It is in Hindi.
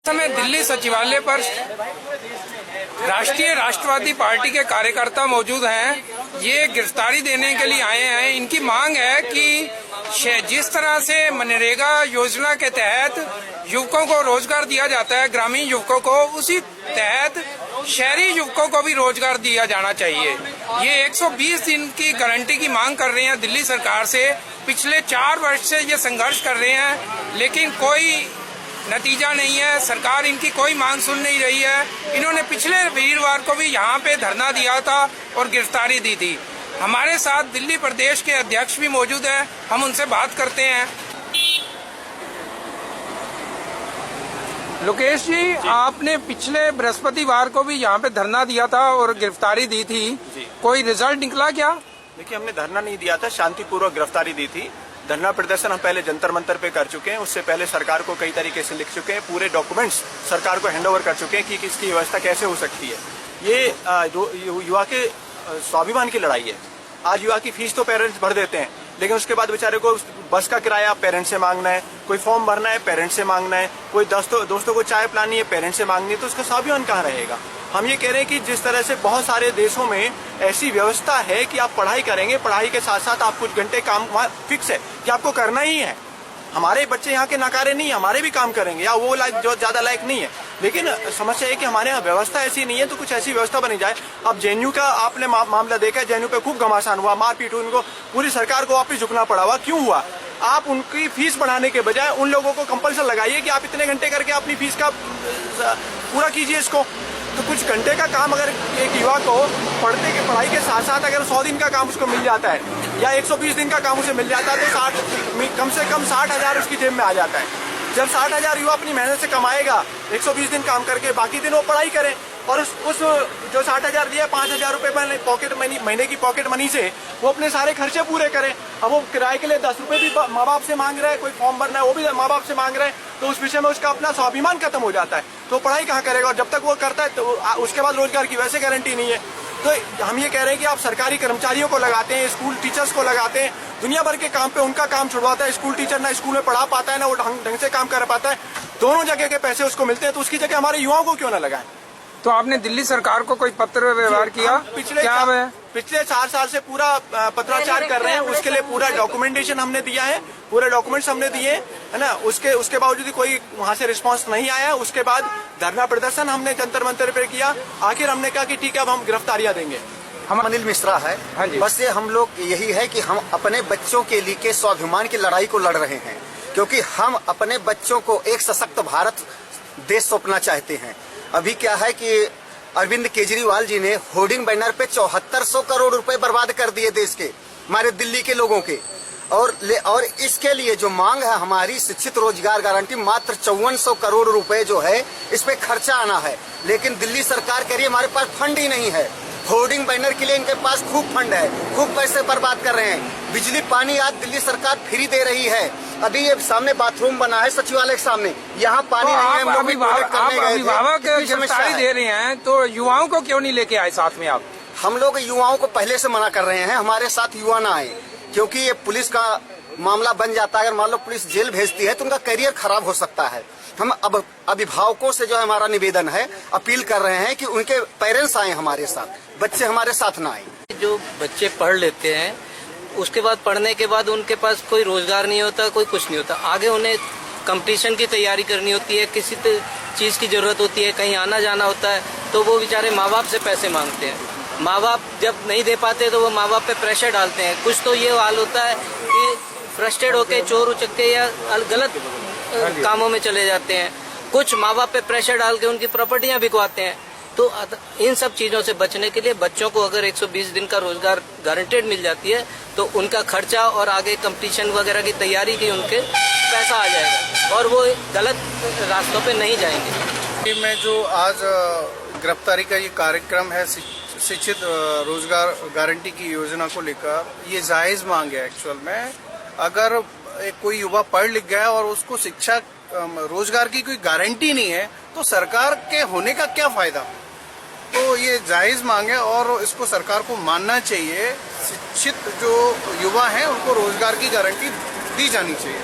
समय दिल्ली सचिवालय पर राष्ट्रवादी पार्टी के कार्यकर्ता मौजूद हैं। ये गिरफ्तारी देने के लिए आए हैं। इनकी मांग है कि जिस तरह से मनरेगा योजना के तहत युवकों को रोजगार दिया जाता है, ग्रामीण युवकों को, उसी तहत शहरी युवकों को भी रोजगार दिया जाना चाहिए। ये 120 दिन की गारंटी की मांग कर रहे हैं दिल्ली सरकार से। पिछले 4 वर्ष से ये संघर्ष कर रहे हैं, लेकिन कोई नतीजा नहीं है। सरकार इनकी कोई मांग सुन नहीं रही है। इन्होंने पिछले वीरवार को भी यहाँ पे धरना दिया था और गिरफ्तारी दी थी। हमारे साथ दिल्ली प्रदेश के अध्यक्ष भी मौजूद हैं, हम उनसे बात करते हैं। लोकेश जी, आपने पिछले बृहस्पतिवार को भी यहाँ पे धरना दिया था और गिरफ्तारी दी थी, कोई रिजल्ट निकला क्या? देखिए, हमने धरना नहीं दिया था, शांतिपूर्वक गिरफ्तारी दी थी। धरना प्रदर्शन हम पहले जंतर मंतर पे कर चुके हैं। उससे पहले सरकार को कई तरीके से लिख चुके हैं, पूरे डॉक्यूमेंट्स सरकार को हैंडओवर कर चुके हैं कि इसकी व्यवस्था कैसे हो सकती है। ये युवा के स्वाभिमान की लड़ाई है। आज युवा की फीस तो पेरेंट्स भर देते हैं, लेकिन उसके बाद बेचारे को बस का किराया पेरेंट्स से मांगना है, कोई फॉर्म भरना है पेरेंट्स से मांगना है, कोई दोस्तों को चाय पिलानी है पेरेंट्स से मांगनी है, तो उसका स्वाभिमान कहाँ रहेगा। हम ये कह रहे हैं कि जिस तरह से बहुत सारे देशों में ऐसी व्यवस्था है कि आप पढ़ाई करेंगे, पढ़ाई के साथ साथ आप कुछ घंटे काम वहाँ फिक्स है कि आपको करना ही है। हमारे बच्चे यहाँ के नकारे नहीं, हमारे भी काम करेंगे, या वो लायक जो ज्यादा लायक नहीं है। लेकिन समस्या है कि हमारे यहाँ व्यवस्था ऐसी नहीं है, तो कुछ ऐसी व्यवस्था बनी जाए। अब जेएनयू का आपने मामला देखा, जेएनयू पे खूब घमासान हुआ, मारपीट हुई, उनको पूरी सरकार को वापिस झुकना पड़ा हुआ। क्यों हुआ? आप उनकी फीस बढ़ाने के बजाय उन लोगों को कंपल्सन लगाइए कि आप इतने घंटे करके अपनी फीस का पूरा कीजिए इसको। तो कुछ घंटे का काम अगर एक युवा को पढ़ाई के साथ साथ अगर 100 दिन का काम उसको मिल जाता है या 120 दिन का काम उसे मिल जाता है, तो कम से कम 60,000 उसकी जेब में आ जाता है। जब 60,000 युवा अपनी मेहनत से कमाएगा 120 दिन काम करके, बाकी दिन वो पढ़ाई करे, और उस जो 60,000 दिया 5,000 रुपए पॉकेट मनी, महीने की पॉकेट मनी से वो अपने सारे खर्चे पूरे करे। अब वो किराए के लिए 10 रुपए भी माँ बाप से मांग रहा है, कोई फॉर्म भरना है वो भी माँ बाप से मांग रहा है, तो उस विषय में उसका अपना स्वाभिमान खत्म हो जाता है। तो पढ़ाई कहाँ करेगा? और जब तक वो करता है तो उसके बाद रोजगार की वैसे गारंटी नहीं है। तो हम ये कह रहे हैं कि आप सरकारी कर्मचारियों को लगाते हैं, स्कूल टीचर्स को लगाते हैं, दुनिया भर के काम पे उनका काम छुड़वाता है। स्कूल टीचर ना स्कूल में पढ़ा पाता है, ना वो ढंग से काम कर पाता है, दोनों जगह के पैसे उसको मिलते हैं, तो उसकी जगह हमारे युवाओं को क्यों ना लगाएं? तो आपने दिल्ली सरकार को कोई पत्र व्यवहार किया? पिछले 4 साल से पूरा पत्राचार कर रहे हैं, उसके लिए पूरा डॉक्यूमेंटेशन हमने दिया है, पूरे डॉक्यूमेंट्स हमने दिए है ना। उसके बावजूद कोई वहाँ से रिस्पांस नहीं आया। उसके बाद धरना प्रदर्शन हमने जंतर मंतर पे किया। आखिर हमने कहा कि ठीक है, अब हम गिरफ्तारियां देंगे। हम अनिल मिश्रा है। बस ये हम लोग यही है कि हम अपने बच्चों के लिए स्वाभिमान की लड़ाई को लड़ रहे हैं, क्योंकि हम अपने बच्चों को एक सशक्त भारत देश सौंपना चाहते हैं। अभी क्या है कि अरविंद केजरीवाल जी ने होर्डिंग बैनर पे 7400 करोड़ रुपए बर्बाद कर दिए देश के, हमारे दिल्ली के लोगों के। और इसके लिए जो मांग है हमारी शिक्षित रोजगार गारंटी, मात्र 5400 करोड़ रुपए जो है इस पे खर्चा आना है, लेकिन दिल्ली सरकार कह रही है हमारे पास फंड ही नहीं है। होर्डिंग बैनर के लिए इनके पास खूब फंड है, खूब पैसे बर्बाद कर रहे हैं। बिजली पानी आज दिल्ली सरकार फ्री दे रही है। अभी ये सामने बाथरूम बना है सचिवालय के सामने, यहाँ पानी नहीं है। अभिभावक गिरफ्तारी दे रहे हैं, तो युवाओं को क्यों नहीं लेके आए साथ में आप? हम लोग युवाओं को पहले से मना कर रहे हैं, हमारे साथ युवा ना आए, क्योंकि ये पुलिस का मामला बन जाता है। अगर मान लो पुलिस जेल भेजती है तो उनका करियर खराब हो सकता है। हम अब अभिभावकों से जो है हमारा निवेदन है, अपील कर रहे हैं कि उनके पेरेंट्स आए हमारे साथ, बच्चे हमारे साथ ना आए। जो बच्चे पढ़ लेते हैं, उसके बाद पढ़ने के बाद उनके पास कोई रोजगार नहीं होता, कोई कुछ नहीं होता। आगे उन्हें कंपटीशन की तैयारी करनी होती है, किसी चीज की जरूरत होती है, कहीं आना जाना होता है, तो वो बेचारे माँ बाप से पैसे मांगते हैं। माँ बाप जब नहीं दे पाते तो वो माँ बाप पे प्रेशर डालते हैं। कुछ तो ये हाल होता है कि फ्रस्ट्रेट होके चोर उचक्के या गलत कामों में चले जाते हैं। कुछ माँ बाप पे प्रेशर डाल के उनकी प्रॉपर्टियां बिकवाते हैं। तो इन सब चीजों से बचने के लिए बच्चों को अगर 120 दिन का रोजगार गारंटेड मिल जाती है, तो उनका खर्चा और आगे कंपटीशन वगैरह की तैयारी की उनके पैसा आ जाएगा और वो गलत रास्तों पे नहीं जाएंगे। में जो आज गिरफ्तारी का ये कार्यक्रम है शिक्षित रोजगार गारंटी की योजना को लेकर, ये जायज मांग है। एक्चुअल में अगर कोई युवा पढ़ लिख गया और उसको शिक्षा रोजगार की कोई गारंटी नहीं है, तो सरकार के होने का क्या फायदा? तो ये जायज मांग है और इसको सरकार को मानना चाहिए। शिक्षित जो युवा हैं उनको रोजगार की गारंटी दी जानी चाहिए।